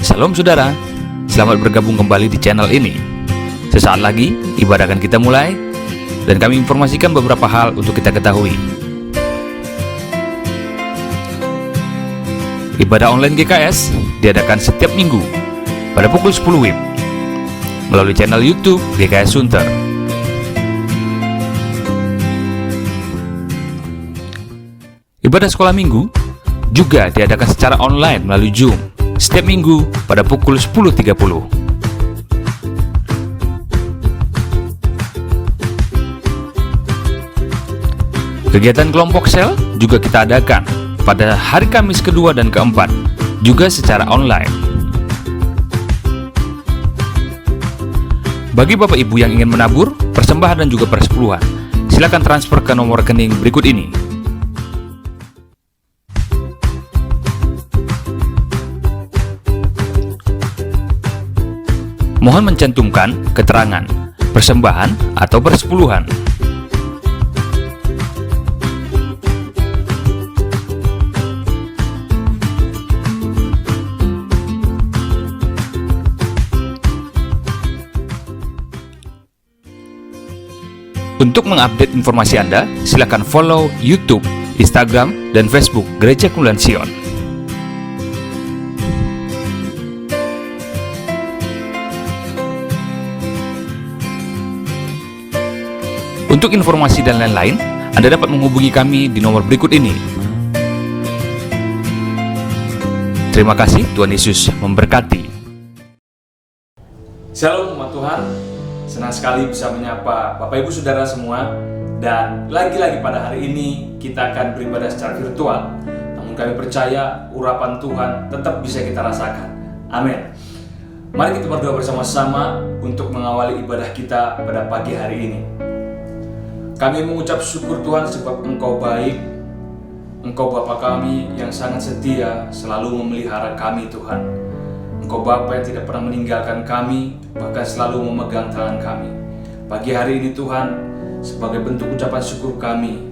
Shalom saudara, selamat bergabung kembali di channel ini. Sesaat lagi, ibadah akan kita mulai, dan kami informasikan beberapa hal untuk kita ketahui. Ibadah online GKS diadakan setiap minggu pada pukul 10 WIB melalui channel YouTube GKS Sunter. Ibadah sekolah minggu juga diadakan secara online melalui Zoom setiap minggu pada pukul 10.30. Kegiatan kelompok sel juga kita adakan pada hari Kamis kedua dan keempat, juga secara online. Bagi Bapak Ibu yang ingin menabur, persembahan dan juga persepuluhan, silakan transfer ke nomor rekening berikut ini. Mohon mencantumkan keterangan persembahan atau persepuluhan. Untuk mengupdate informasi Anda, silakan follow YouTube, Instagram, dan Facebook Gereja Kemuliaan Sion. Untuk informasi dan lain-lain, Anda dapat menghubungi kami di nomor berikut ini. Terima kasih, Tuhan Yesus memberkati. Shalom umat Tuhan, senang sekali bisa menyapa Bapak Ibu Saudara semua. Dan lagi-lagi pada hari ini kita akan beribadah secara virtual. Namun kami percaya urapan Tuhan tetap bisa kita rasakan. Amin. Mari kita berdoa bersama-sama untuk mengawali ibadah kita pada pagi hari ini. Kami mengucap syukur Tuhan sebab Engkau baik. Engkau Bapa kami yang sangat setia, selalu memelihara kami Tuhan. Engkau Bapa yang tidak pernah meninggalkan kami, bahkan selalu memegang tangan kami. Pagi hari ini Tuhan, sebagai bentuk ucapan syukur kami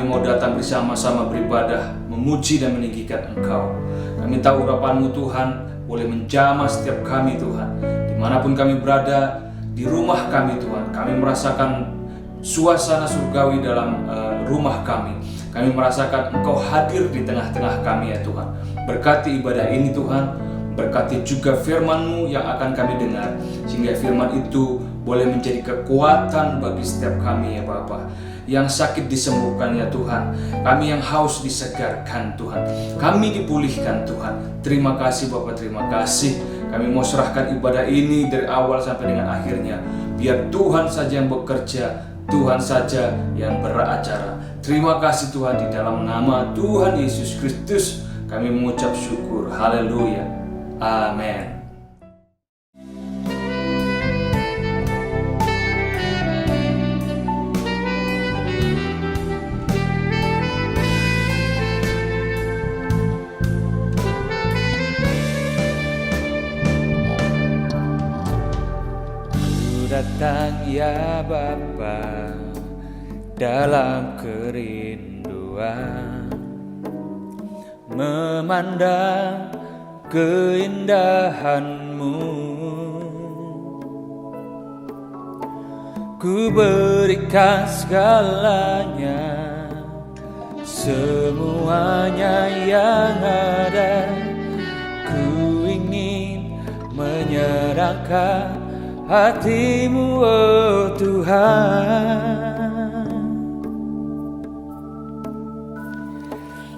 mau datang bersama-sama beribadah, memuji dan meninggikan Engkau. Kami tahu urapan-Mu Tuhan boleh menjamah setiap kami Tuhan. Dimanapun kami berada, di rumah kami Tuhan, kami merasakan suasana surgawi dalam rumah kami. Kami merasakan Engkau hadir di tengah-tengah kami ya Tuhan. Berkati ibadah ini Tuhan, berkati juga firman-Mu yang akan kami dengar, sehingga firman itu boleh menjadi kekuatan bagi setiap kami ya Bapa. Yang sakit disembuhkan ya Tuhan, kami yang haus disegarkan Tuhan, kami dipulihkan Tuhan. Terima kasih Bapa, terima kasih. Kami mau serahkan ibadah ini dari awal sampai dengan akhirnya. Biar Tuhan saja yang bekerja, Tuhan saja yang beracara. Terima kasih Tuhan, di dalam nama Tuhan Yesus Kristus kami mengucap syukur. Haleluya. Amin. Datang ya Bapa dalam kerinduan, memandang keindahan-Mu. Ku berikan segalanya, semuanya yang ada. Ku ingin menyerahkan hati-Mu, oh Tuhan.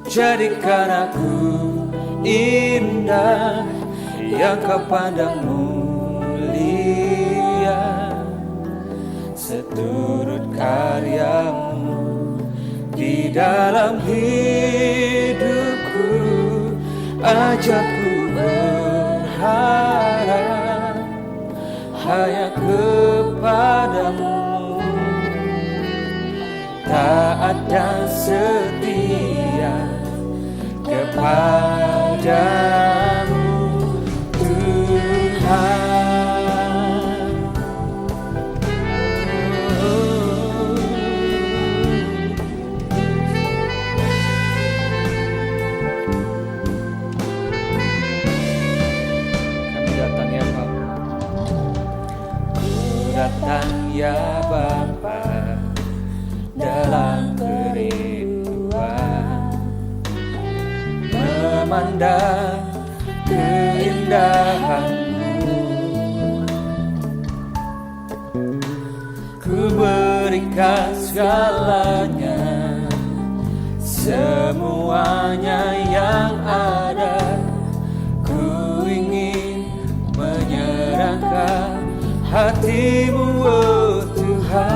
Jadikan aku indah yang Kau pandang mulia, seturut karya-Mu di dalam hidupku. Ajakku berharap hanya kepada-Mu, taat dan setia kepada-Mu Tuhan. datang ya Bapa dalam kerinduan, memandang keindahan-Mu. Ku berikan segalanya, semuanya yang ada. Ku ingin menyerahkan hati-Mu, oh Tuhan.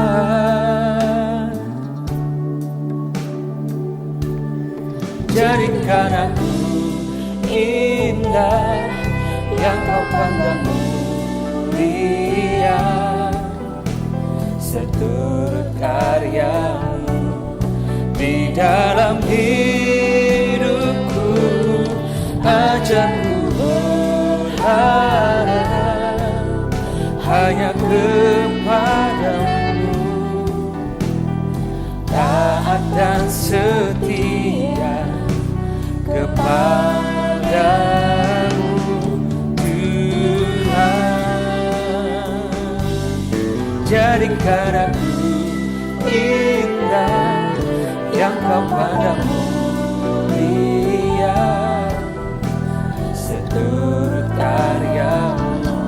Jadikan aku indah yang Kau pandang mulia, seturut karya-Mu di dalam hidupku. Ajarku berharap hanya kepada-Mu, taat dan setia kepada-Mu, Tuhan. Jadikan aku indah yang Kau pandang mulia, seturut karya-Mu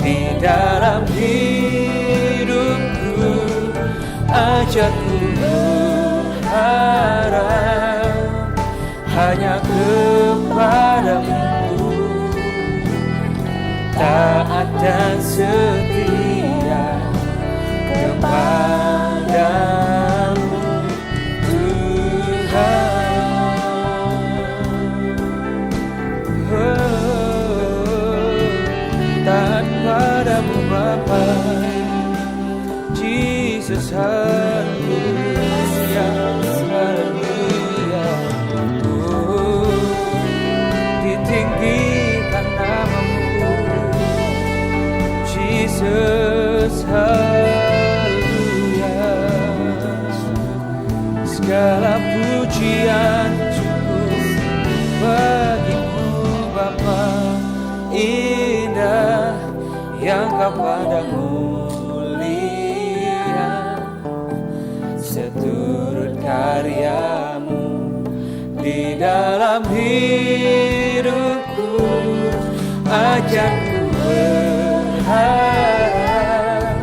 di dalam hidupku. Ajarku berharap hanya kepada-Mu, taat dan setia kepada-Mu, Tuhan. Taat padamu Bapa, Jesus, haleluya, haleluya. Ditinggikan nama-Mu, Jesus, haleluya. Segala pujian cukup bagi-Mu Bapa, indah yang Kau pandang mulia, seturut karya-Mu di dalam hidupku. Ajarku berharap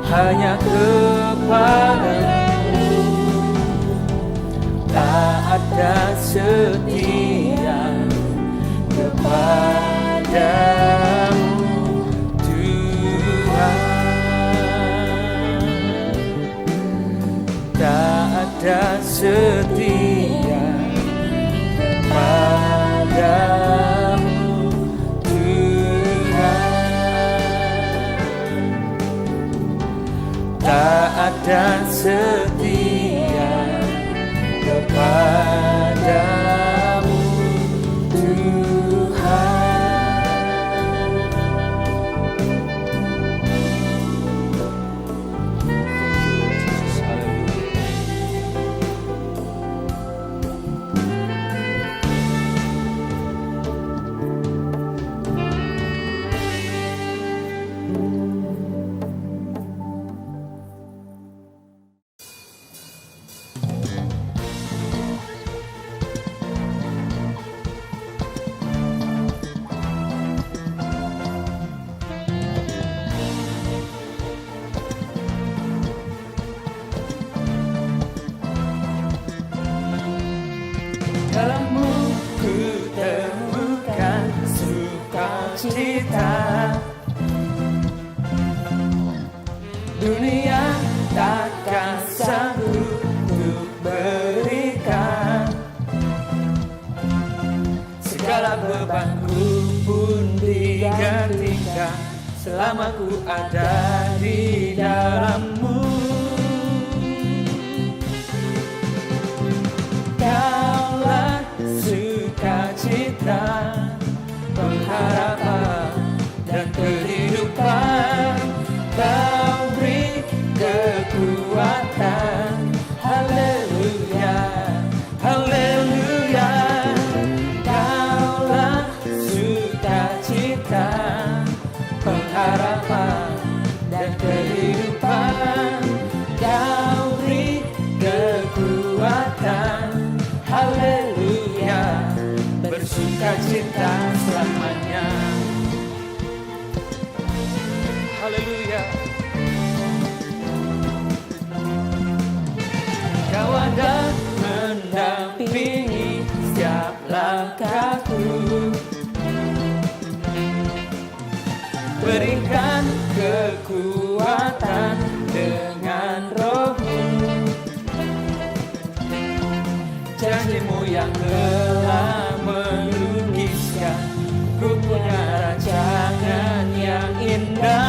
hanya kepada-Mu, taat dan setia kepada-Mu, Tuhan. Taat dan setia kepada-Mu, Tuhan. Taat dan setia kepada-Mu, Tuhan. Dalam-Mu ku temukan sukacita, dunia takkan sanggup untuk berikan. Segala bebanku pun digantikan selama ku ada di dalam-Mu. Kaulah sukacita, pengharapan dan kehidupan. Kau beri kekuatan, haleluya, haleluya. Kaulah sukacita, pengharapan dan bersukacita selamanya. Haleluya. Kau ada mendampingi setiap langkahku, berikan kekuatan dengan Roh-Mu. Janji-Mu yang telah melukiskan ku punya rancangan yang indah.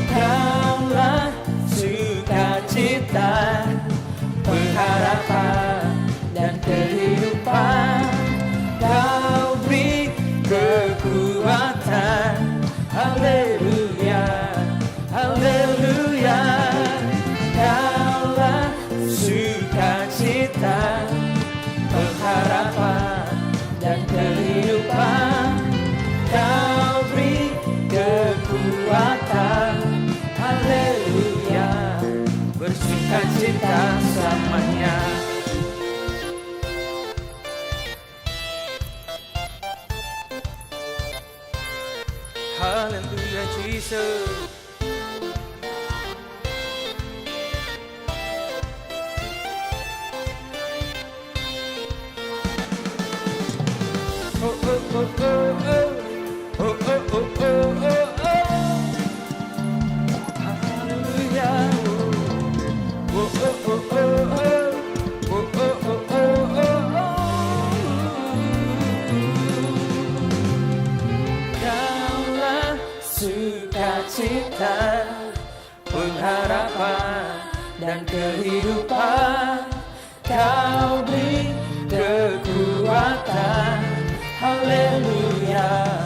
Kaulah sukacita, pengharapan dan kehidupan. Kau beri kekuatan. Haleluya, haleluya. Kaulah sukacita, pengharapan dan kehidupan. Kau beri kekuatan. Haleluya, bersukacita selamanya. Hallelujah, Jesus. Oh, oh, oh, oh, oh. Oh, oh, oh, oh, oh, oh. Hallelujah. Oh, oh, oh, oh, oh. Oh, oh, oh, oh, oh, oh. Kaulah sukacita, pengharapan dan kehidupan. Kau beri kekuatan. Haleluya,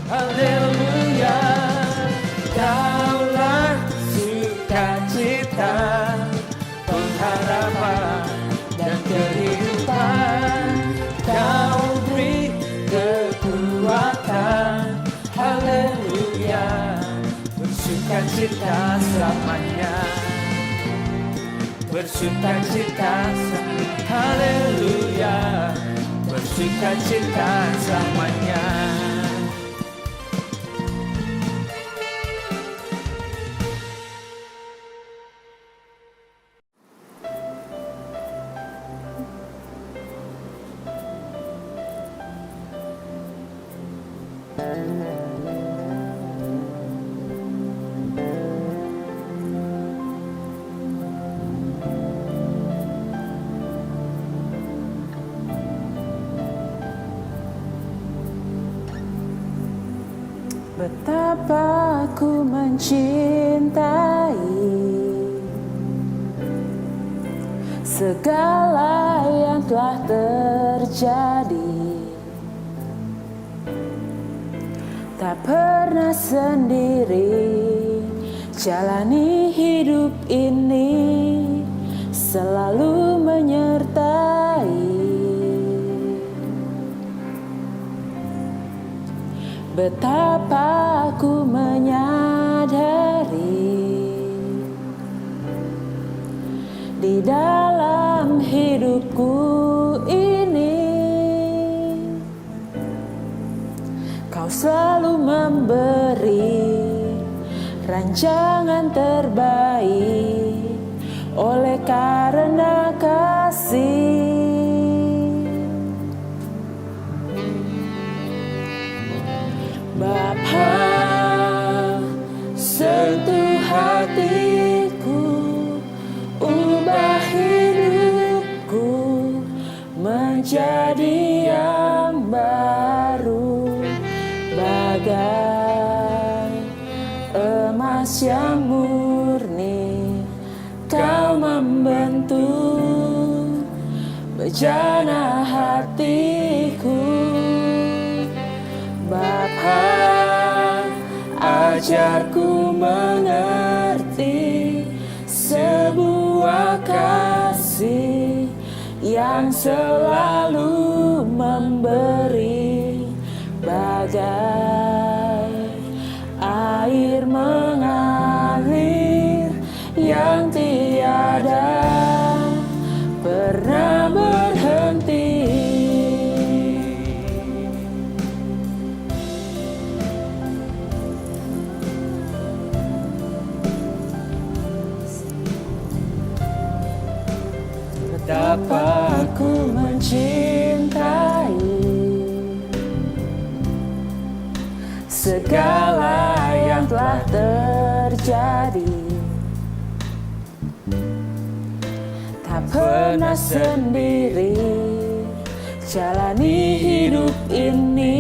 haleluya. Kaulah sukacita, pengharapan dan kehidupan. Kau beri kekuatan. Haleluya, bersukacita selamanya. Bersukacita selamanya. Haleluya, bersukacita selamanya. Betapa ku mencintai segala yang telah terjadi. Tak pernah sendiri jalani hidup ini, selalu menyertai. Betapa aku menyadari di dalam hidupku ini Kau selalu memberi rancangan terbaik oleh karena kasih. Bapa, sentuh hatiku, ubah hidupku menjadi yang baru, bagai emas yang murni. Kau membentuk bejana hatiku. Bapa, ajarku mengerti sebuah kasih yang selalu memberi, bagai air mengalir yang tiada pernah berhenti. segala yang telah terjadi. Tak pernah sendiri jalani hidup ini,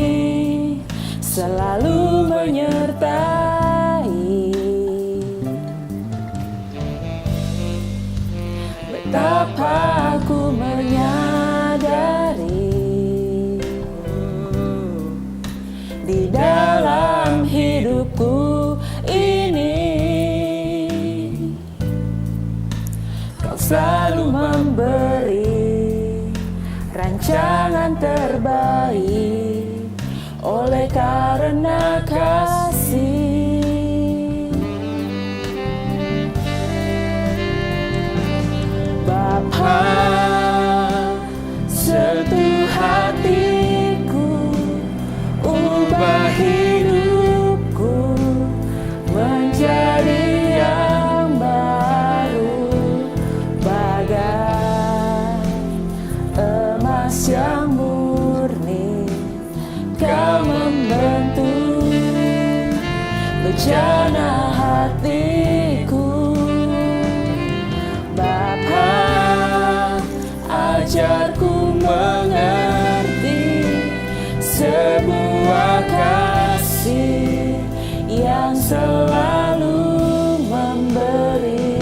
selalu menyertai. Betapa aku menyadari di dalam hidupku ini Kau selalu memberi rancangan terbaik oleh karena kasih. Bapa, sentuh hatiku, ubah hidupku menjadi yang baru, bagai emas yang murni. Kau membentuk bejana hatiku. Bapa, ajarku mengerti sebuah kasih yang selalu memberi,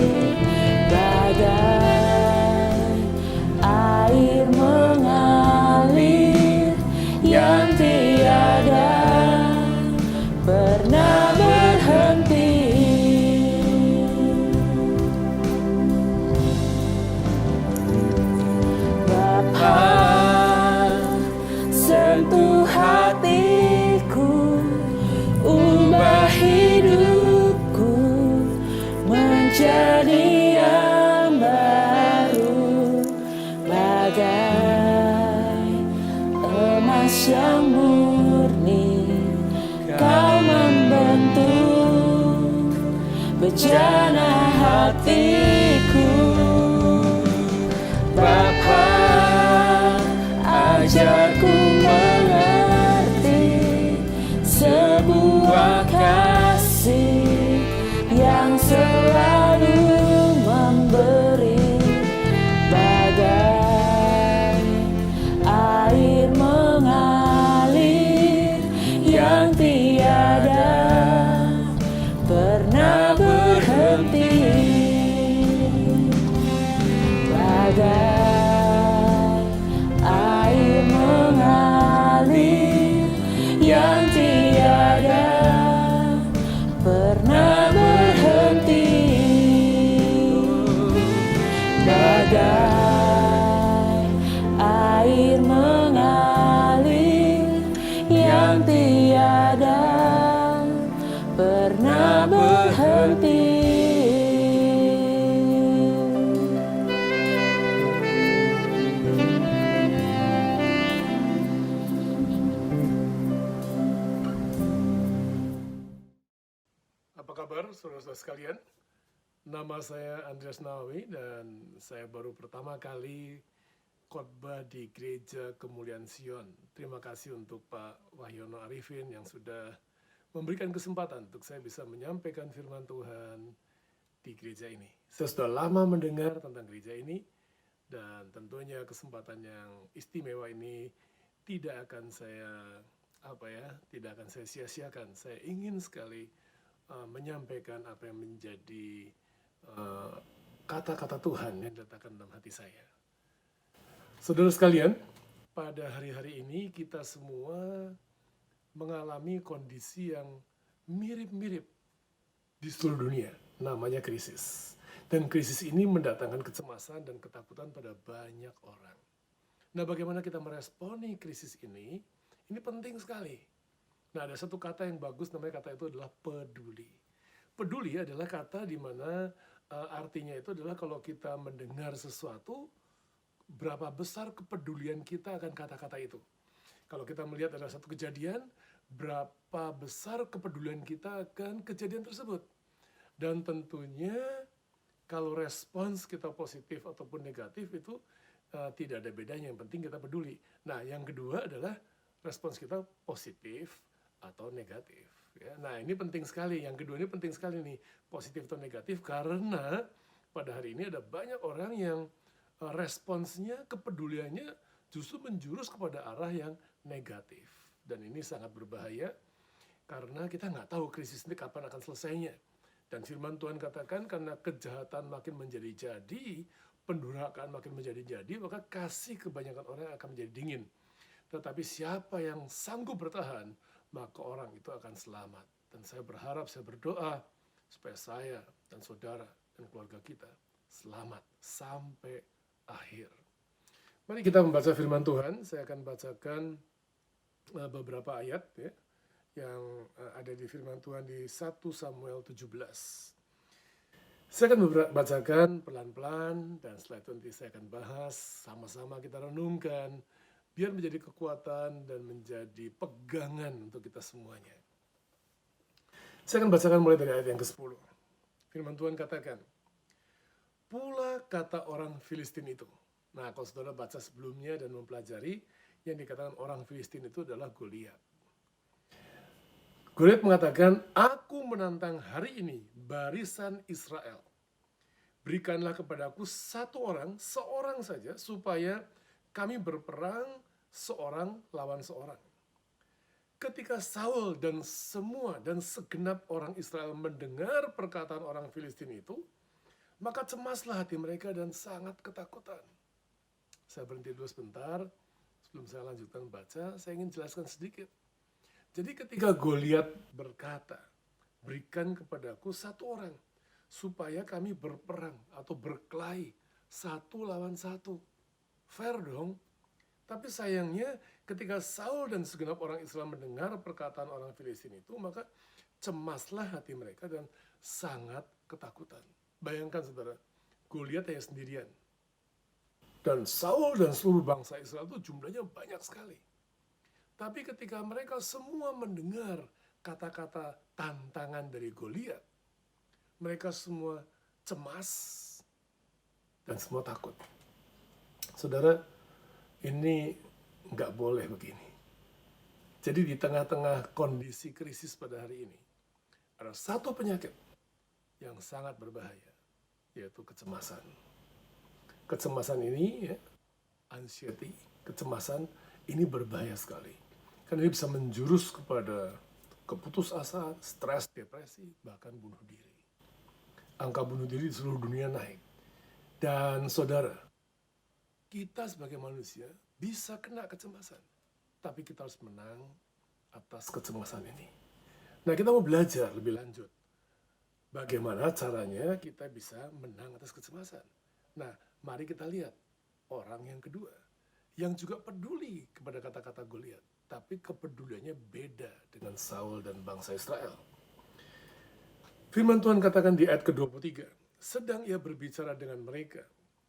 bagai air mengalir yang tiada pernah berhenti. Bapa, sentuh hatiku, ubah hidupku menjadi yang baru, bagai emas yang murni. Kau membentuk bejana hatiku. Bapa, ajarku mengerti sebuah kasih yang selalu memberi, bagai air mengalir yang tiada pernah berhenti, bagai air mengalir yang tiada pernah berhenti, bagai air mengalir yang tiada pernah berhenti. Apa kabar saudara-saudara sekalian? Nama saya Andreas Nawawi dan saya baru pertama kali khotbah di Gereja Kemuliaan Sion. Terima kasih untuk Pak Wahyono Arifin yang sudah memberikan kesempatan untuk saya bisa menyampaikan firman Tuhan di gereja ini. Saya sudah lama mendengar tentang gereja ini dan tentunya kesempatan yang istimewa ini tidak akan saya sia-siakan. Saya ingin sekali menyampaikan apa yang menjadi kata-kata Tuhan yang diletakkan dalam hati saya. Saudara sekalian, pada hari-hari ini kita semua mengalami kondisi yang mirip-mirip di seluruh dunia, namanya krisis. Dan krisis ini mendatangkan kecemasan dan ketakutan pada banyak orang. Nah, bagaimana kita meresponi krisis ini penting sekali. Nah, ada satu kata yang bagus, namanya kata itu adalah peduli. Peduli adalah kata di mana artinya itu adalah kalau kita mendengar sesuatu, berapa besar kepedulian kita akan kata-kata itu. Kalau kita melihat ada satu kejadian, berapa besar kepedulian kita akan kejadian tersebut. Dan tentunya kalau respons kita positif ataupun negatif itu tidak ada bedanya, yang penting kita peduli. Nah, yang kedua adalah respons kita positif atau negatif. Ya. Nah ini penting sekali, yang kedua ini penting sekali nih, positif atau negatif, karena pada hari ini ada banyak orang yang responsnya, kepeduliannya justru menjurus kepada arah yang negatif. Dan ini sangat berbahaya, karena kita nggak tahu krisis ini kapan akan selesainya. Dan firman Tuhan katakan karena kejahatan makin menjadi-jadi, pendurhakaan makin menjadi-jadi, maka kasih kebanyakan orang akan menjadi dingin. Tetapi siapa yang sanggup bertahan, maka orang itu akan selamat. Dan saya berharap, saya berdoa, supaya saya dan saudara dan keluarga kita selamat sampai akhir. Mari kita membaca firman Tuhan. Saya akan bacakan beberapa ayat ya, yang ada di firman Tuhan di 1 Samuel 17. Saya akan bacakan pelan-pelan, dan setelah itu nanti saya akan bahas, sama-sama kita renungkan, biar menjadi kekuatan dan menjadi pegangan untuk kita semuanya. Saya akan bacakan mulai dari ayat yang ke-10. Firman Tuhan katakan, pula kata orang Filistin itu. Nah, kalau saudara baca sebelumnya dan mempelajari, yang dikatakan orang Filistin itu adalah Goliat. Goliat mengatakan, aku menantang hari ini barisan Israel. Berikanlah kepadaku satu orang, seorang saja, supaya kami berperang seorang lawan seorang. Ketika Saul dan semua dan segenap orang Israel mendengar perkataan orang Filistin itu, maka cemaslah hati mereka dan sangat ketakutan. Saya berhenti dulu sebentar, sebelum saya lanjutkan baca, saya ingin jelaskan sedikit. Jadi ketika Goliat berkata, berikan kepadaku satu orang, supaya kami berperang atau berkelahi satu lawan satu. Fair dong. Tapi sayangnya ketika Saul dan segenap orang Israel mendengar perkataan orang Filistin itu, maka cemaslah hati mereka dan sangat ketakutan. Bayangkan saudara, Goliat hanya sendirian. Dan Saul dan seluruh bangsa Israel itu jumlahnya banyak sekali. Tapi ketika mereka semua mendengar kata-kata tantangan dari Goliat, mereka semua cemas dan semua takut. Saudara, ini nggak boleh begini. Jadi di tengah-tengah kondisi krisis pada hari ini, ada satu penyakit yang sangat berbahaya, yaitu kecemasan. Kecemasan ini, ya, anxiety, kecemasan ini berbahaya sekali. Karena ini bisa menjurus kepada keputusasaan, stres, depresi, bahkan bunuh diri. Angka bunuh diri di seluruh dunia naik. Dan saudara, kita sebagai manusia bisa kena kecemasan. Tapi kita harus menang atas kecemasan ini. Nah, kita mau belajar lebih lanjut. Bagaimana caranya kita bisa menang atas kecemasan. Nah, mari kita lihat orang yang kedua. Yang juga peduli kepada kata-kata Goliat. Tapi kepeduliannya beda dengan Saul dan bangsa Israel. Firman Tuhan katakan di ayat ke-23. Sedang ia berbicara dengan mereka,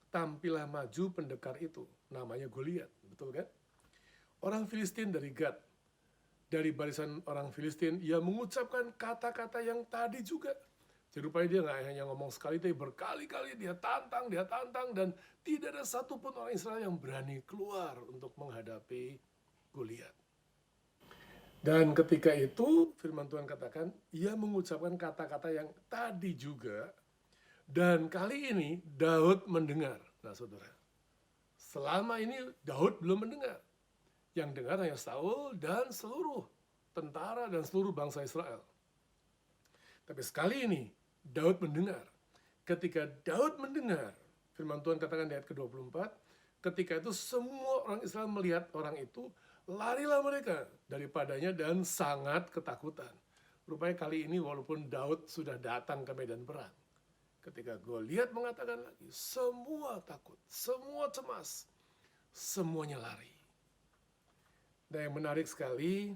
tampillah maju pendekar itu, namanya Goliat, betul kan? Orang Filistin dari Gad, dari barisan orang Filistin, ia mengucapkan kata-kata yang tadi juga. Jadi rupanya dia nggak hanya ngomong sekali, tapi berkali-kali dia tantang, dan tidak ada satupun orang Israel yang berani keluar untuk menghadapi Goliat. Dan ketika itu, firman Tuhan katakan, ia mengucapkan kata-kata yang tadi juga, dan kali ini Daud mendengar. Nah saudara, selama ini Daud belum mendengar. Yang dengar hanya Saul dan seluruh tentara dan seluruh bangsa Israel. Tapi sekali ini Daud mendengar. Ketika Daud mendengar, firman Tuhan katakan di ayat ke-24, ketika itu semua orang Israel melihat orang itu, larilah mereka daripadanya dan sangat ketakutan. Rupanya kali ini walaupun Daud sudah datang ke medan perang, ketika Goliat mengatakan lagi, semua takut, semua cemas, semuanya lari. Dan yang menarik sekali,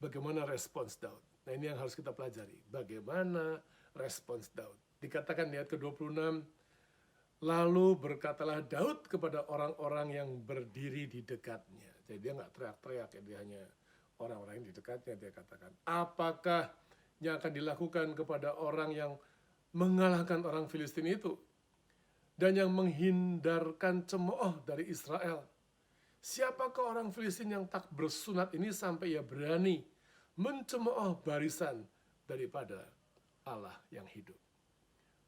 bagaimana respons Daud. Nah ini yang harus kita pelajari. Bagaimana respons Daud. Dikatakan di ayat ke-26, lalu berkatalah Daud kepada orang-orang yang berdiri di dekatnya. Jadi dia nggak teriak-teriak, ya, dia hanya orang-orang yang di dekatnya. Dia katakan, apakah yang akan dilakukan kepada orang yang mengalahkan orang Filistin itu dan yang menghindarkan cemooh dari Israel? Siapakah orang Filistin yang tak bersunat ini sampai ia berani mencemooh barisan daripada Allah yang hidup.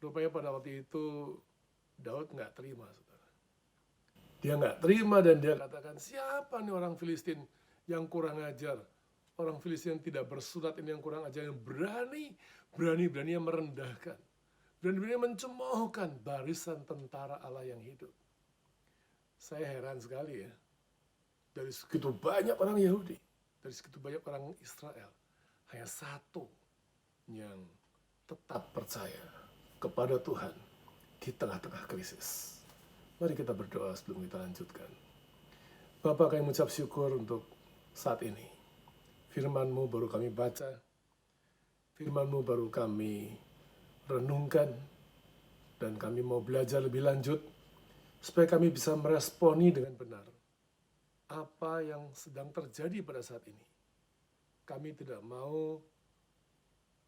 Rupanya pada waktu itu Daud nggak terima, saudara. Dia nggak terima dan dia katakan, siapa nih orang Filistin yang kurang ajar? Orang Filistin yang tidak bersurat ini yang kurang ajar, yang berani-beraninya merendahkan. Berani-beraninya mencemoohkan barisan tentara Allah yang hidup. Saya heran sekali ya. Dari segitu banyak orang Yahudi, dari segitu banyak orang Israel, hanya satu yang tetap percaya kepada Tuhan di tengah-tengah krisis. Mari kita berdoa sebelum kita lanjutkan. Bapa, kami mengucap syukur untuk saat ini. Firman-Mu baru kami baca, Firman-Mu baru kami renungkan, dan kami mau belajar lebih lanjut, supaya kami bisa meresponi dengan benar apa yang sedang terjadi pada saat ini. Kami tidak mau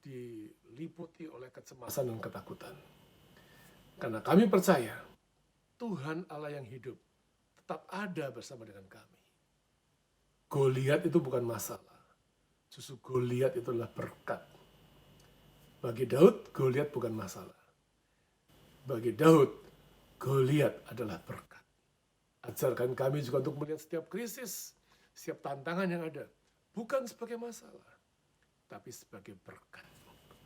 diliputi oleh kecemasan dan ketakutan. Karena kami percaya Tuhan Allah yang hidup tetap ada bersama dengan kami. Goliat itu bukan masalah. Justru Goliat itu adalah berkat. Bagi Daud, Goliat bukan masalah. Bagi Daud, Goliat adalah berkat. Ajarkan kami juga untuk melihat setiap krisis, setiap tantangan yang ada, bukan sebagai masalah, tapi sebagai berkat.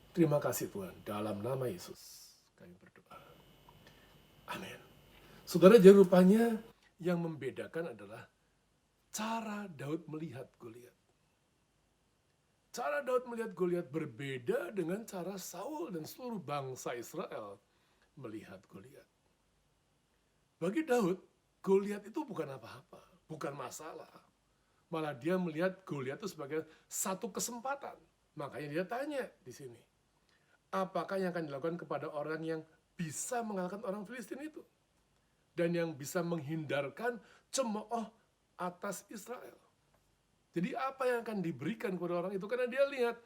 Terima kasih Tuhan, dalam nama Yesus kami berdoa. Amin. Saudara, jadi rupanya yang membedakan adalah cara Daud melihat Goliat. Cara Daud melihat Goliat berbeda dengan cara Saul dan seluruh bangsa Israel melihat Goliat. Bagi Daud, Goliat itu bukan apa-apa, bukan masalah. Malah dia melihat Goliat itu sebagai satu kesempatan. Makanya dia tanya di sini, apakah yang akan dilakukan kepada orang yang bisa mengalahkan orang Filistin itu? Dan yang bisa menghindarkan cemooh atas Israel. Jadi apa yang akan diberikan kepada orang itu? Karena dia lihat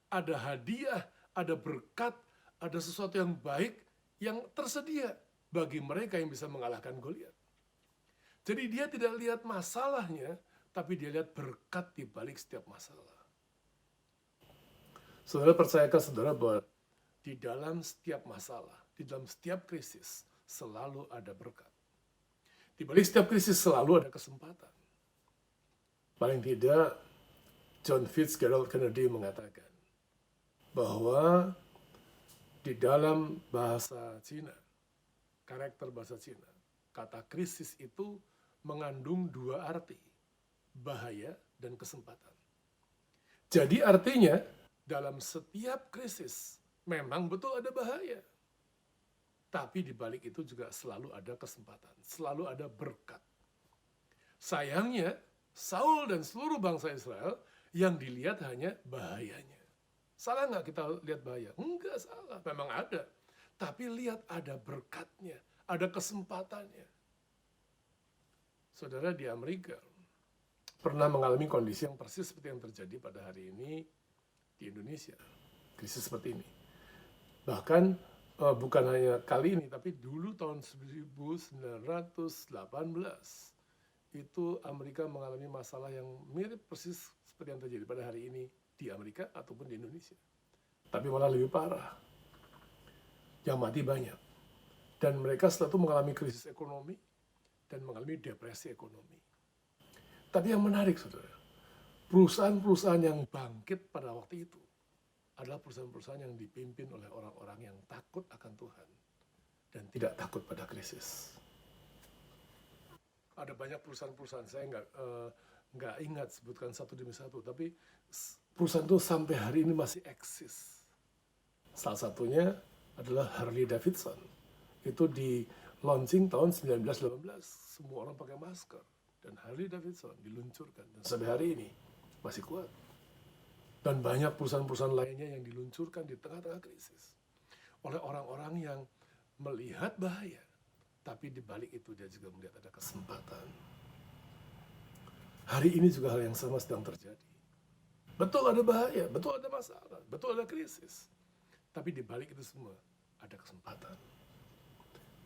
ada hadiah, ada berkat, ada sesuatu yang baik yang tersedia bagi mereka yang bisa mengalahkan Goliat. Jadi dia tidak lihat masalahnya, tapi dia lihat berkat di balik setiap masalah. Saudara, percayakah saudara bahwa di dalam setiap masalah, di dalam setiap krisis, selalu ada berkat. Di balik setiap krisis selalu ada kesempatan. Paling tidak, John Fitzgerald Kennedy mengatakan bahwa di dalam bahasa Cina, karakter bahasa Cina, kata krisis itu mengandung dua arti, bahaya dan kesempatan. Jadi artinya, dalam setiap krisis, memang betul ada bahaya. Tapi di balik itu juga selalu ada kesempatan, selalu ada berkat. Sayangnya, Saul dan seluruh bangsa Israel yang dilihat hanya bahayanya. Salah nggak kita lihat bahaya? Enggak salah, memang ada. Tapi lihat ada berkatnya, ada kesempatannya. Saudara, di Amerika pernah mengalami kondisi yang persis seperti yang terjadi pada hari ini di Indonesia. Krisis seperti ini. Bahkan bukan hanya kali ini, tapi dulu tahun 1918 itu Amerika mengalami masalah yang mirip persis seperti yang terjadi pada hari ini di Amerika ataupun di Indonesia. Tapi malah lebih parah. Yang mati banyak. Dan mereka setelah itu mengalami krisis ekonomi dan mengalami depresi ekonomi. Tapi yang menarik, saudara, perusahaan-perusahaan yang bangkit pada waktu itu adalah perusahaan-perusahaan yang dipimpin oleh orang-orang yang takut akan Tuhan dan tidak takut pada krisis. Ada banyak perusahaan-perusahaan, saya nggak ingat sebutkan satu demi satu, tapi perusahaan itu sampai hari ini masih eksis. Salah satunya adalah Harley Davidson. Itu di launching tahun 1918, semua orang pakai masker. Dan Harley Davidson diluncurkan, dan sampai hari ini masih kuat. Dan banyak perusahaan-perusahaan lainnya yang diluncurkan di tengah-tengah krisis. Oleh orang-orang yang melihat bahaya, tapi di balik itu dia juga melihat ada kesempatan. Hari ini juga hal yang sama sedang terjadi. Betul ada bahaya, betul ada masalah, betul ada krisis. Tapi di balik itu semua ada kesempatan.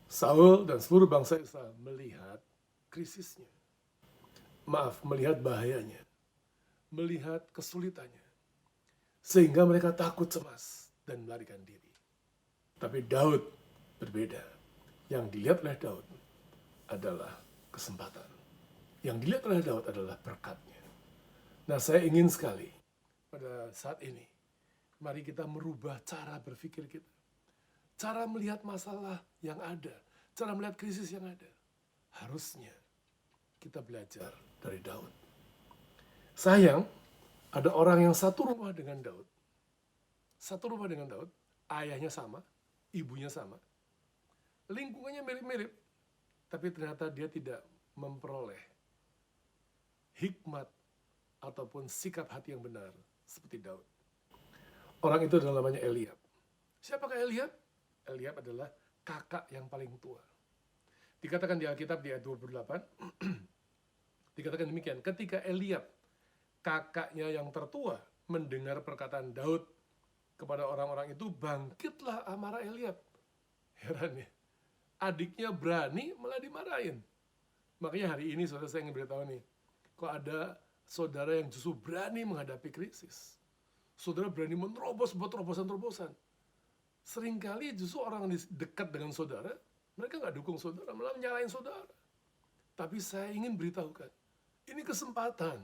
Saul dan seluruh bangsa Israel melihat krisisnya. Melihat bahayanya. Melihat kesulitannya. sehingga mereka takut cemas dan melarikan diri. Tapi Daud berbeda. Yang dilihat oleh Daud adalah kesempatan. Yang dilihat oleh Daud adalah berkatnya. Nah, saya ingin sekali pada saat ini, mari kita merubah cara berpikir kita. Cara melihat masalah yang ada, cara melihat krisis yang ada. Harusnya kita belajar dari Daud. Sayang, ada orang yang satu rumah dengan Daud. Satu rumah dengan Daud, ayahnya sama, ibunya sama. Lingkungannya mirip-mirip, tapi ternyata dia tidak memperoleh hikmat ataupun sikap hati yang benar seperti Daud. Orang itu adalah namanya Eliab. Siapakah Eliab? Eliab adalah kakak yang paling tua. Dikatakan di Alkitab di ayat 28, dikatakan demikian, ketika Eliab, kakaknya yang tertua, mendengar perkataan Daud kepada orang-orang itu, bangkitlah amarah Eliab. Heran ya, adiknya berani malah dimarahin. Makanya hari ini saudara, saya ingin beritahu nih, kok ada saudara yang justru berani menghadapi krisis. Saudara berani menerobos buat terobosan-terobosan. Seringkali justru orang dekat dengan saudara, mereka nggak dukung saudara, malah menyalahin saudara. Tapi saya ingin beritahukan, ini kesempatan.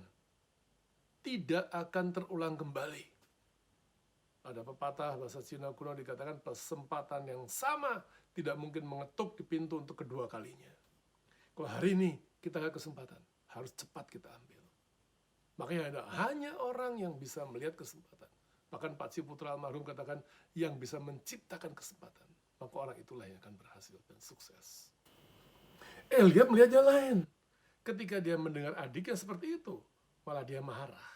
Tidak akan terulang kembali. Ada pepatah bahasa Cina kuno dikatakan kesempatan yang sama tidak mungkin mengetuk di pintu untuk kedua kalinya. Kalau hari ini kita ada kesempatan, harus cepat kita ambil. Makanya ada hanya orang yang bisa melihat kesempatan. Bahkan Pak Ciputra almarhum katakan yang bisa menciptakan kesempatan, maka orang itulah yang akan berhasil dan sukses. Eliab melihatnya lain. Ketika dia mendengar adiknya seperti itu, malah dia marah.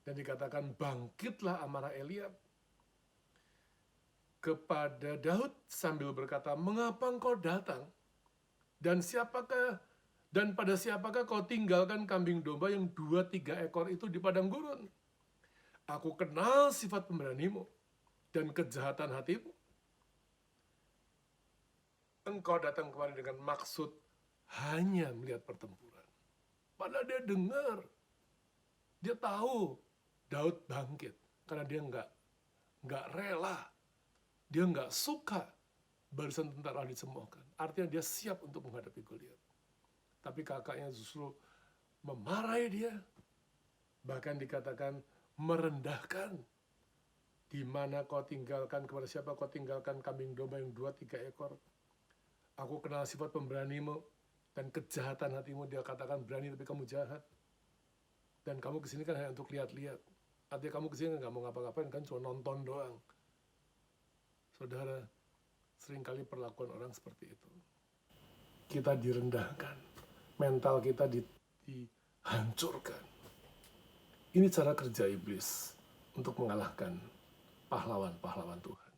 Dan dikatakan bangkitlah amarah Eliab kepada Daud sambil berkata, mengapa engkau datang? Dan pada siapakah kau tinggalkan kambing domba yang 2-3 ekor itu di padang gurun? Aku kenal sifat pemberanimu dan kejahatan hatimu. Engkau datang kemari dengan maksud hanya melihat pertempuran. Padahal dia dengar, dia tahu Daud bangkit karena dia nggak rela, dia nggak suka barisan tentara dicemoohkan. Artinya dia siap untuk menghadapi Goliat. Tapi kakaknya justru memarahi dia, bahkan dikatakan merendahkan. Di mana kau tinggalkan, kepada siapa kau tinggalkan kambing domba yang 2-3 ekor? Aku kenal sifat pemberanimu dan kejahatan hatimu. Dia katakan berani tapi kamu jahat. Dan kamu kesini kan hanya untuk lihat-lihat. Artinya kamu kesini nggak mau ngapa-ngapain kan, cuma nonton doang. Saudara, seringkali perlakuan orang seperti itu. Kita direndahkan, mental kita dihancurkan. Ini cara kerja iblis untuk mengalahkan pahlawan-pahlawan Tuhan.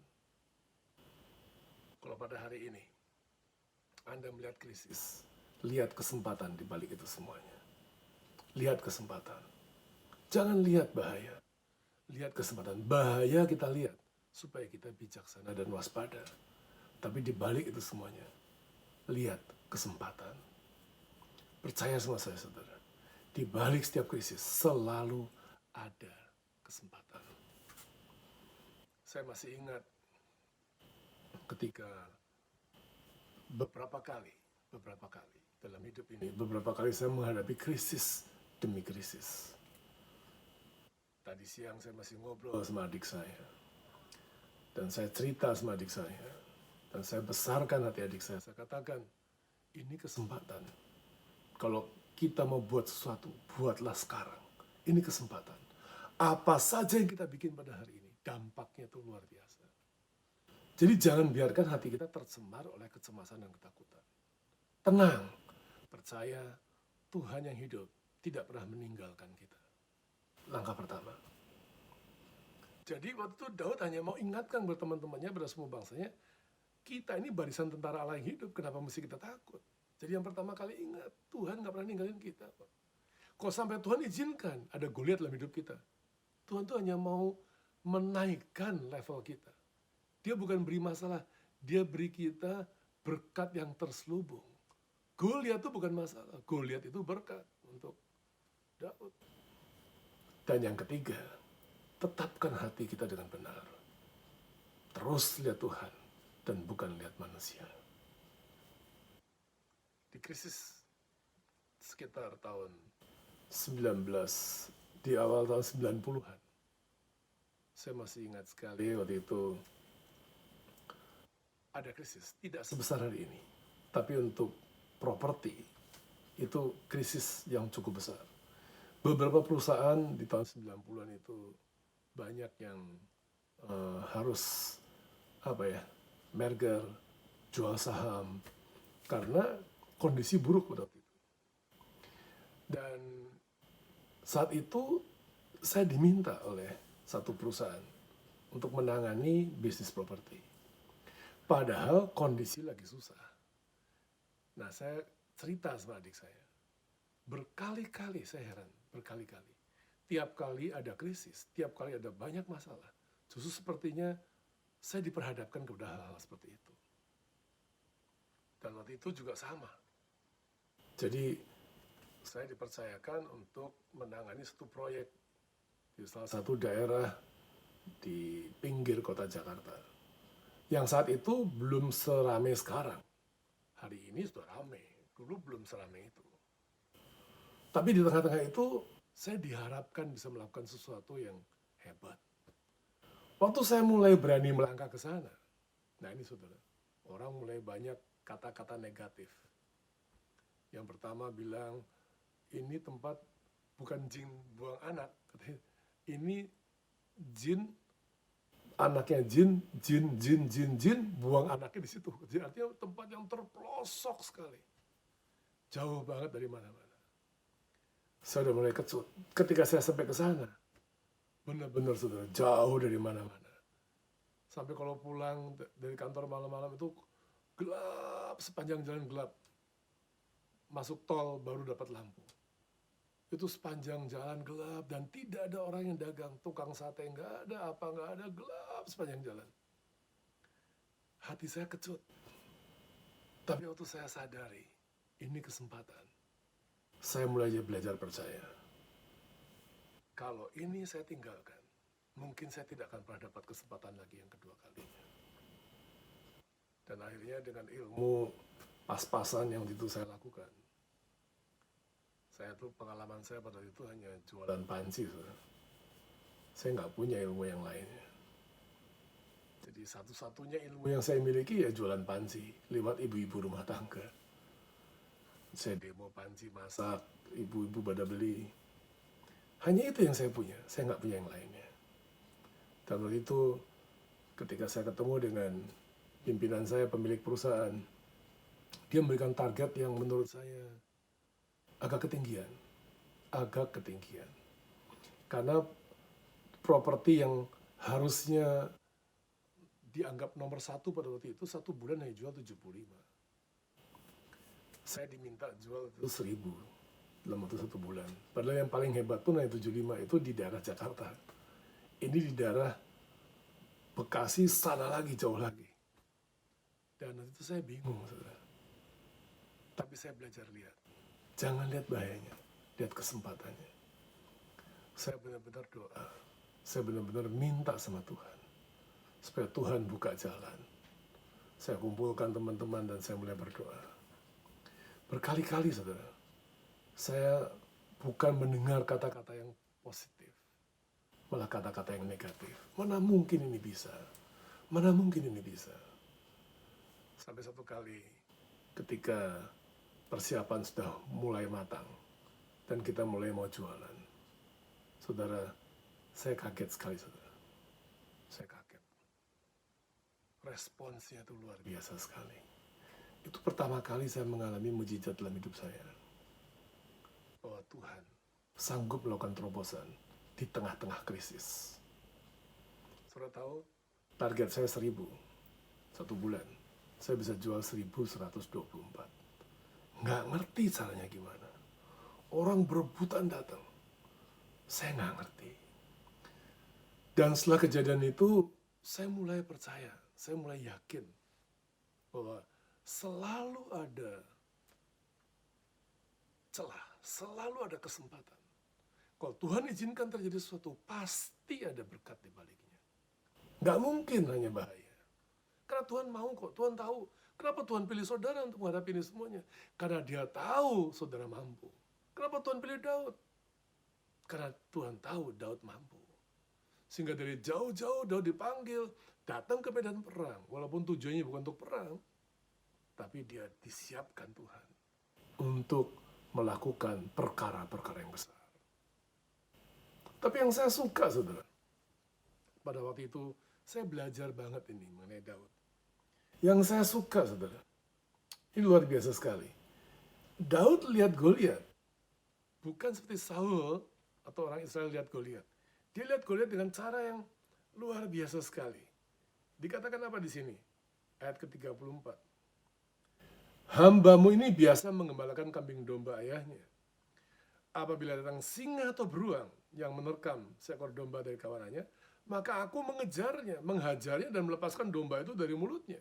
Kalau pada hari ini Anda melihat krisis, lihat kesempatan di balik itu semuanya. Lihat kesempatan. Jangan lihat bahaya. Lihat kesempatan. Bahaya kita lihat supaya kita bijaksana dan waspada. Tapi di balik itu semuanya, lihat kesempatan. Percaya sama saya, saudara. Di balik setiap krisis selalu ada kesempatan. Saya masih ingat ketika beberapa kali dalam hidup ini, beberapa kali saya menghadapi krisis demi krisis. Tadi siang saya masih ngobrol sama adik saya. Dan saya cerita sama adik saya. Dan saya besarkan hati adik saya. Saya katakan, ini kesempatan. Kalau kita mau buat sesuatu, buatlah sekarang. Ini kesempatan. Apa saja yang kita bikin pada hari ini, dampaknya itu luar biasa. Jadi jangan biarkan hati kita tercemar oleh kecemasan dan ketakutan. Tenang, percaya Tuhan yang hidup tidak pernah meninggalkan kita. Langkah pertama. Jadi waktu itu Daud hanya mau ingatkan buat teman-temannya, pada semua bangsanya, kita ini barisan tentara Allah yang hidup, kenapa mesti kita takut? Jadi yang pertama kali ingat, Tuhan gak pernah ninggalin kita. Kalau sampai Tuhan izinkan ada Goliat dalam hidup kita, Tuhan tuh hanya mau menaikkan level kita. Dia bukan beri masalah, dia beri kita berkat yang terselubung. Goliat itu bukan masalah, Goliat itu berkat untuk Daud. Dan yang ketiga, tetapkan hati kita dengan benar. Terus lihat Tuhan dan bukan lihat manusia. Di krisis sekitar tahun 19, di awal tahun 90-an, saya masih ingat sekali waktu itu ada krisis, tidak sebesar hari ini, tapi untuk properti itu krisis yang cukup besar. Beberapa perusahaan di tahun 90-an itu banyak yang harus merger, jual saham, karena kondisi buruk pada waktu itu. Dan saat itu saya diminta oleh satu perusahaan untuk menangani bisnis properti. Padahal kondisi lagi susah. Nah, saya cerita sama adik saya. Berkali-kali, saya heran, berkali-kali. Tiap kali ada krisis, tiap kali ada banyak masalah. Justru sepertinya saya diperhadapkan kepada hal-hal seperti itu. Dan waktu itu juga sama. Jadi, saya dipercayakan untuk menangani satu proyek di salah satu daerah di pinggir kota Jakarta. Yang saat itu belum seramai sekarang. Hari ini sudah ramai, dulu belum seramai itu. Tapi di tengah-tengah itu, saya diharapkan bisa melakukan sesuatu yang hebat. Waktu saya mulai berani melangkah ke sana, nah ini saudara, orang mulai banyak kata-kata negatif. Yang pertama bilang, ini tempat bukan jin buang anak, katanya, ini jin, anaknya jin, buang anaknya di situ. Jadi artinya tempat yang terpelosok sekali. Jauh banget dari mana-mana. Saya udah mulai kecut. Ketika saya sampai ke sana, benar-benar saudara, jauh dari mana-mana. Sampai kalau pulang dari kantor malam-malam itu gelap, sepanjang jalan gelap. Masuk tol baru dapat lampu. Itu sepanjang jalan gelap dan tidak ada orang yang dagang. Tukang sate nggak ada, apa nggak ada, gelap sepanjang jalan. Hati saya kecut. Tapi waktu saya sadari, ini kesempatan. Saya mulai belajar percaya. Kalau ini saya tinggalkan, mungkin saya tidak akan pernah dapat kesempatan lagi yang kedua kalinya. Dan akhirnya dengan ilmu pas-pasan yang itu saya lakukan, saya tuh pengalaman saya pada itu hanya jualan panci. Saya nggak punya ilmu yang lainnya. Jadi satu-satunya ilmu yang saya miliki ya jualan panci lewat ibu-ibu rumah tangga. Saya demo panci, masak, ibu-ibu pada beli. Hanya itu yang saya punya, saya nggak punya yang lainnya. Dan waktu itu ketika saya ketemu dengan pimpinan saya, pemilik perusahaan, dia memberikan target yang menurut saya agak ketinggian. Karena properti yang harusnya dianggap nomor satu pada waktu itu, satu bulan hanya jual 75. Saya diminta jual itu 1.000 dalam waktu satu bulan. Padahal yang paling hebat pun hanya 75, itu di daerah Jakarta. Ini di daerah Bekasi, sana lagi, jauh lagi. Dan waktu itu saya bingung, saudara. Tapi saya belajar lihat. Jangan lihat bahayanya, lihat kesempatannya. Saya benar-benar doa, saya benar-benar minta sama Tuhan, supaya Tuhan buka jalan. Saya kumpulkan teman-teman dan saya mulai berdoa. Berkali-kali saudara, saya bukan mendengar kata-kata yang positif, malah kata-kata yang negatif. Mana mungkin ini bisa, mana mungkin ini bisa. Sampai satu kali ketika persiapan sudah mulai matang dan kita mulai mau jualan, saudara, saya kaget sekali, saudara. Saya kaget. Responsnya itu luar biasa sekali. Itu pertama kali saya mengalami mujizat dalam hidup saya. Bahwa Tuhan sanggup melakukan terobosan di tengah-tengah krisis. Saudara tahu, target saya 1.000. Satu bulan, saya bisa jual 1.124. Nggak ngerti caranya gimana. Orang berebutan datang. Saya nggak ngerti. Dan setelah kejadian itu, saya mulai percaya, saya mulai yakin bahwa selalu ada celah, selalu ada kesempatan. Kalau Tuhan izinkan terjadi sesuatu, pasti ada berkat di baliknya. Nggak mungkin hanya bahaya. Karena Tuhan mau kok, Tuhan tahu. Kenapa Tuhan pilih saudara untuk menghadapi ini semuanya? Karena dia tahu saudara mampu. Kenapa Tuhan pilih Daud? Karena Tuhan tahu Daud mampu. Sehingga dari jauh-jauh Daud dipanggil, datang ke medan perang. Walaupun tujuannya bukan untuk perang, tapi dia disiapkan Tuhan untuk melakukan perkara-perkara yang besar. Tapi yang saya suka, saudara, pada waktu itu saya belajar banget ini mengenai Daud. Yang saya suka, saudara, ini luar biasa sekali. Daud lihat Goliat, bukan seperti Saul atau orang Israel lihat Goliat. Dia lihat Goliat dengan cara yang luar biasa sekali. Dikatakan apa di sini? Ayat ke-34. Hambamu ini biasa mengembalakan kambing domba ayahnya. Apabila datang singa atau beruang yang menerkam seekor domba dari kawanannya, maka aku mengejarnya, menghajarnya dan melepaskan domba itu dari mulutnya.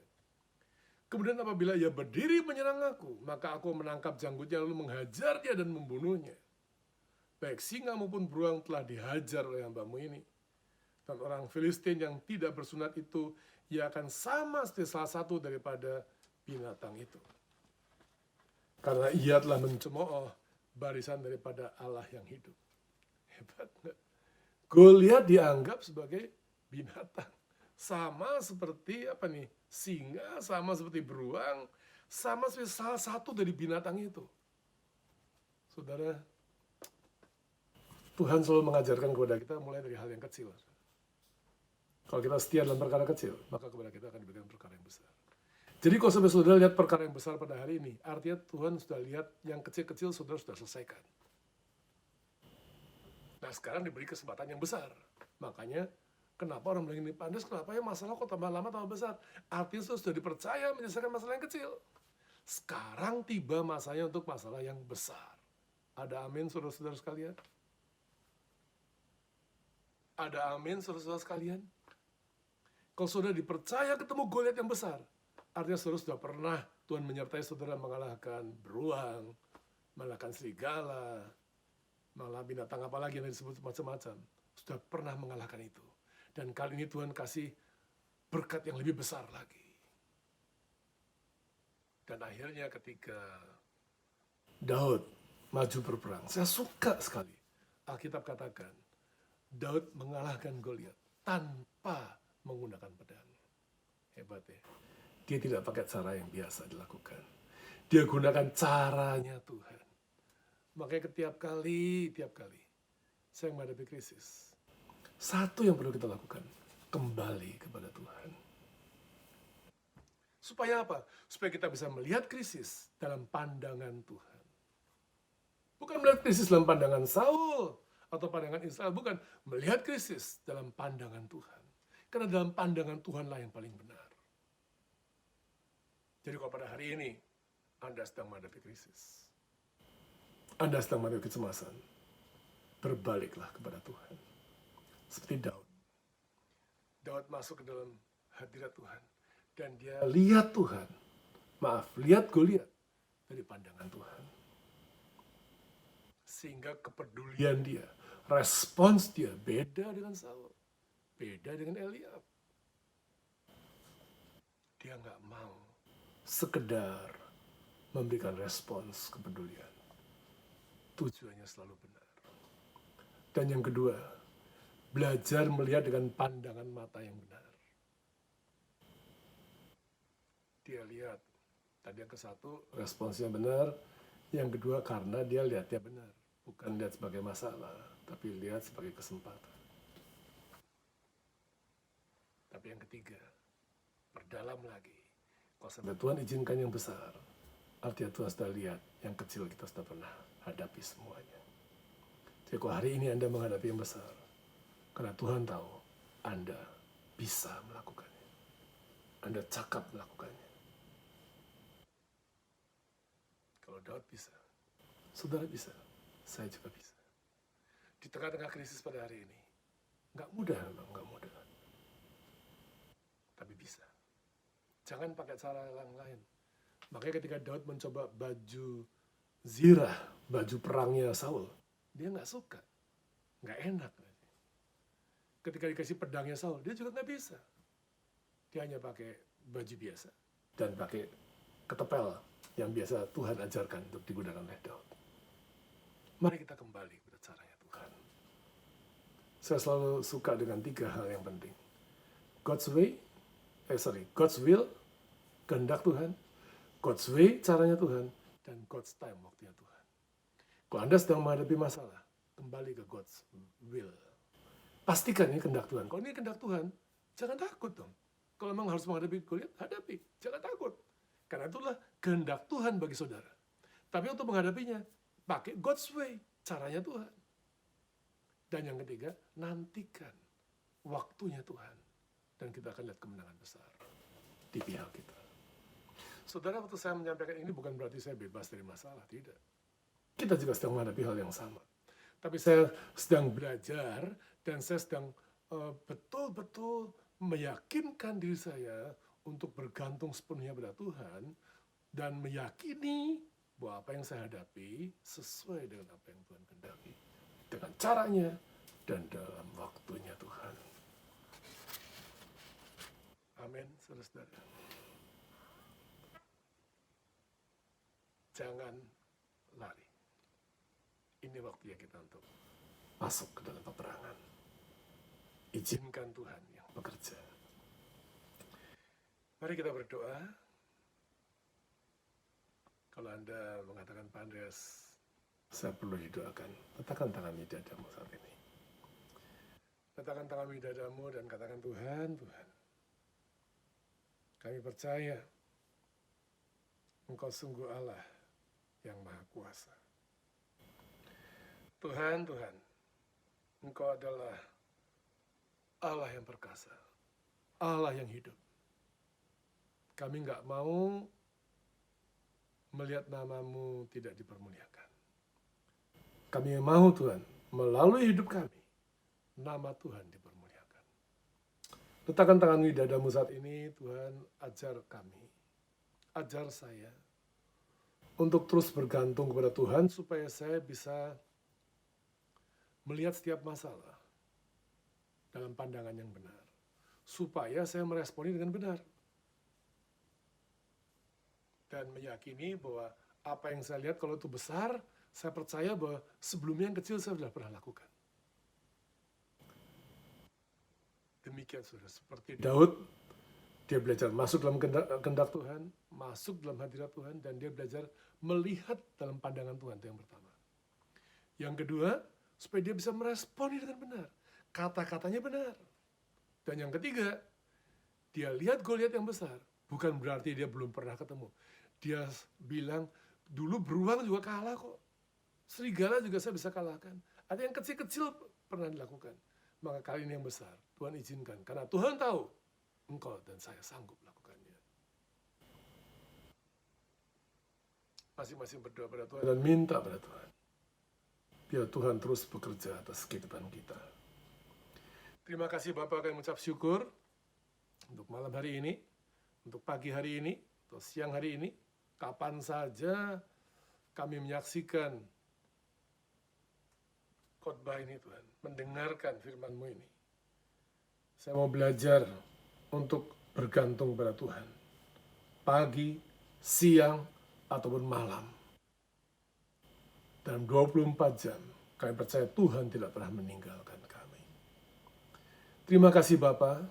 Kemudian apabila ia berdiri menyerang aku, maka aku menangkap janggutnya lalu menghajarnya dan membunuhnya. Baik singa maupun beruang telah dihajar oleh hambamu ini. Dan orang Filistin yang tidak bersunat itu, ia akan sama seperti salah satu daripada binatang itu. Karena ia telah mencemooh barisan daripada Allah yang hidup. Hebat nggak? Goliat dianggap sebagai binatang. Sama seperti singa, sama seperti beruang, sama seperti salah satu dari binatang itu. Saudara, Tuhan selalu mengajarkan kepada kita mulai dari hal yang kecil. Kalau kita setia dalam perkara kecil, maka kepada kita akan diberikan perkara yang besar. Jadi kalau sampai saudara lihat perkara yang besar pada hari ini, artinya Tuhan sudah lihat yang kecil-kecil saudara sudah selesaikan. Nah sekarang diberi kesempatan yang besar. Makanya kenapa orang bilang ini Pandes, kenapa ya masalah kok tambah lama tambah besar? Artinya sudah dipercaya menyelesaikan masalah yang kecil. Sekarang tiba masanya untuk masalah yang besar. Ada amin saudara-saudara sekalian? Ada amin saudara-saudara sekalian? Kalau saudara dipercaya ketemu Goliat yang besar, artinya saudara sudah pernah Tuhan menyertai saudara mengalahkan beruang, mengalahkan serigala, malah binatang apa lagi yang disebut macam-macam. Sudah pernah mengalahkan itu. Dan kali ini Tuhan kasih berkat yang lebih besar lagi. Dan akhirnya ketika Daud maju berperang, saya suka sekali. Alkitab katakan, Daud mengalahkan Goliat tanpa menggunakan pedang. Hebat ya. Dia tidak pakai cara yang biasa dilakukan. Dia gunakan caranya Tuhan. Makanya tiap kali saya menghadapi krisis, satu yang perlu kita lakukan, kembali kepada Tuhan. Supaya apa? Supaya kita bisa melihat krisis dalam pandangan Tuhan. Bukan melihat krisis dalam pandangan Saul atau pandangan Israel, bukan. Melihat krisis dalam pandangan Tuhan. Karena dalam pandangan Tuhanlah yang paling benar. Jadi kalau pada hari ini Anda sedang menghadapi krisis, Anda sedang menghadapi kecemasan, berbaliklah kepada Tuhan. Seperti Daud. Daud masuk ke dalam hadirat Tuhan. Dan dia lihat Tuhan. Lihat Goliat dari pandangan Tuhan. Sehingga kepedulian dia, respons dia beda dengan Saul. Beda dengan Eliab. Dia nggak mau sekedar memberikan respons kepedulian. Tujuannya selalu benar. Dan yang kedua, belajar melihat dengan pandangan mata yang benar. Dia lihat, tadi yang ke satu, responsnya benar. Yang kedua, karena dia lihatnya benar. Bukan lihat sebagai masalah, tapi lihat sebagai kesempatan. Tapi yang ketiga, perdalam lagi. Kalau sampai Tuhan izinkan yang besar, artinya Tuhan sudah lihat yang kecil kita sudah pernah hadapi semuanya. Jadi kalau hari ini Anda menghadapi yang besar, karena Tuhan tahu Anda bisa melakukannya. Anda cakap melakukannya. Kalau Daud bisa, saudara bisa, saya juga bisa. Di tengah-tengah krisis pada hari ini, nggak mudah memang, nggak mudah. Tapi bisa. Jangan pakai cara yang lain. Makanya ketika Daud mencoba baju zirah, baju perangnya Saul, dia nggak suka. nggak enak. Ketika dikasih pedangnya Saul, dia juga nggak bisa. Dia hanya pakai baju biasa dan pakai ketepel yang biasa Tuhan ajarkan untuk digunakan oleh Daud. Mari kita kembali pada caranya Tuhan. Saya selalu suka dengan 3 hal yang penting. God's will, kehendak Tuhan, God's way, caranya Tuhan, dan God's time, waktunya Tuhan. Kalau Anda sedang menghadapi masalah, kembali ke God's will. Pastikan ini kehendak Tuhan. Kalau ini kehendak Tuhan, jangan takut dong. Kalau memang harus menghadapi Goliat, hadapi. Jangan takut. Karena itulah kehendak Tuhan bagi saudara. Tapi untuk menghadapinya, pakai God's way, caranya Tuhan. Dan yang ketiga, nantikan waktunya Tuhan. Dan kita akan lihat kemenangan besar di pihak kita. Saudara, waktu saya menyampaikan ini bukan berarti saya bebas dari masalah, tidak. Kita juga sedang menghadapi hal yang sama. Tapi saya sedang belajar dan saya sedang betul-betul meyakinkan diri saya untuk bergantung sepenuhnya pada Tuhan dan meyakini bahwa apa yang saya hadapi sesuai dengan apa yang Tuhan kehendaki. Dengan caranya dan dalam waktunya Tuhan. Amin, saudara-saudara. Jangan lari. Ini waktunya kita untuk masuk ke dalam peperangan. Izinkan Tuhan yang bekerja. Mari kita berdoa. Kalau Anda mengatakan, Pak Andreas, saya perlu didoakan, letakkan tangan di dadamu saat ini. Letakkan tangan di dadamu dan katakan, Tuhan, Tuhan, kami percaya Engkau sungguh Allah yang Maha Kuasa. Tuhan, Tuhan, Engkau adalah Allah yang perkasa, Allah yang hidup. Kami nggak mau melihat nama-Mu tidak dipermuliakan. Kami mau Tuhan, melalui hidup kami, nama Tuhan dipermuliakan. Letakkan tangan di dadamu saat ini, Tuhan, ajar kami, ajar saya, untuk terus bergantung kepada Tuhan, supaya saya bisa melihat setiap masalah dalam pandangan yang benar. Supaya saya meresponi dengan benar. Dan meyakini bahwa apa yang saya lihat kalau itu besar, saya percaya bahwa sebelumnya yang kecil saya sudah pernah lakukan. Demikian saudara, seperti Daud, dia belajar masuk dalam kehendak Tuhan, masuk dalam hadirat Tuhan, dan dia belajar melihat dalam pandangan Tuhan, itu yang pertama. Yang kedua, supaya dia bisa meresponi dengan benar. Kata-katanya benar. Dan yang ketiga, dia lihat Goliat yang besar. Bukan berarti dia belum pernah ketemu. Dia bilang, dulu beruang juga kalah kok. Serigala juga saya bisa kalahkan. Ada yang kecil-kecil pernah dilakukan. Maka kali ini yang besar, Tuhan izinkan. Karena Tuhan tahu, engkau dan saya sanggup melakukannya. Masing-masing berdoa pada Tuhan dan minta pada Tuhan. Biar Tuhan terus bekerja atas kehidupan kita. Terima kasih Bapak, kami mengucap syukur untuk malam hari ini, untuk pagi hari ini, atau siang hari ini, kapan saja kami menyaksikan khotbah ini Tuhan, mendengarkan firman-Mu ini. Saya mau belajar untuk bergantung pada Tuhan. Pagi, siang, ataupun malam. Dalam 24 jam, kami percaya Tuhan tidak pernah meninggalkan kami. Terima kasih Bapa,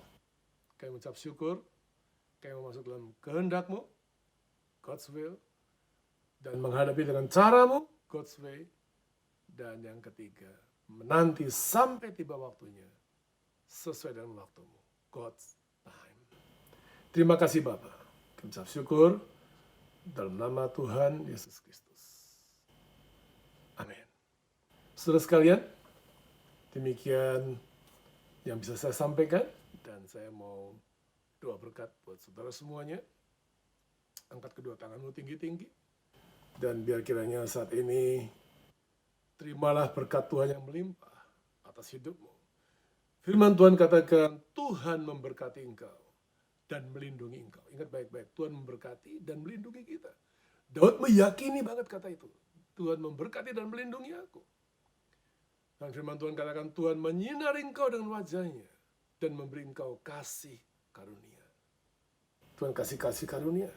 kami mengucap syukur, kami mau masuk dalam kehendak-Mu, God's will, dan menghadapi dengan cara-Mu, God's way, dan yang ketiga, menanti sampai tiba waktunya, sesuai dengan waktu-Mu, God's time. Terima kasih Bapa, kami mengucap syukur, dalam nama Tuhan Yesus Kristus. Amin. Saudara sekalian, demikian yang bisa saya sampaikan, dan saya mau doa berkat buat saudara semuanya. Angkat kedua tanganmu tinggi-tinggi, dan biar kiranya saat ini terimalah berkat Tuhan yang melimpah atas hidupmu. Firman Tuhan katakan, Tuhan memberkati engkau dan melindungi engkau. Ingat baik-baik, Tuhan memberkati dan melindungi kita. Daud meyakini banget kata itu. Tuhan memberkati dan melindungi aku. Dan firman Tuhan katakan, Tuhan menyinari engkau dengan wajahnya dan memberi engkau kasih karunia. Tuhan kasih karunia.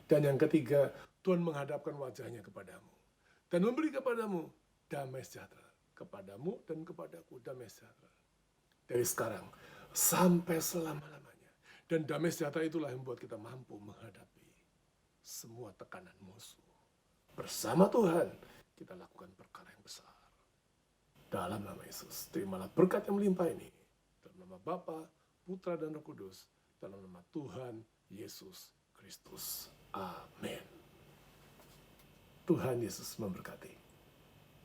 Dan yang ketiga, Tuhan menghadapkan wajahnya kepadamu dan memberi kepadamu damai sejahtera. Kepadamu dan kepadaku damai sejahtera. Dari sekarang sampai selama-lamanya. Dan damai sejahtera itulah yang membuat kita mampu menghadapi semua tekanan musuh. Bersama Tuhan, kita lakukan perkara yang besar. Dalam nama Yesus, terimalah berkat yang melimpah ini. Dalam nama Bapa, Putra, dan Roh Kudus. Dalam nama Tuhan Yesus Kristus. Amin. Tuhan Yesus memberkati.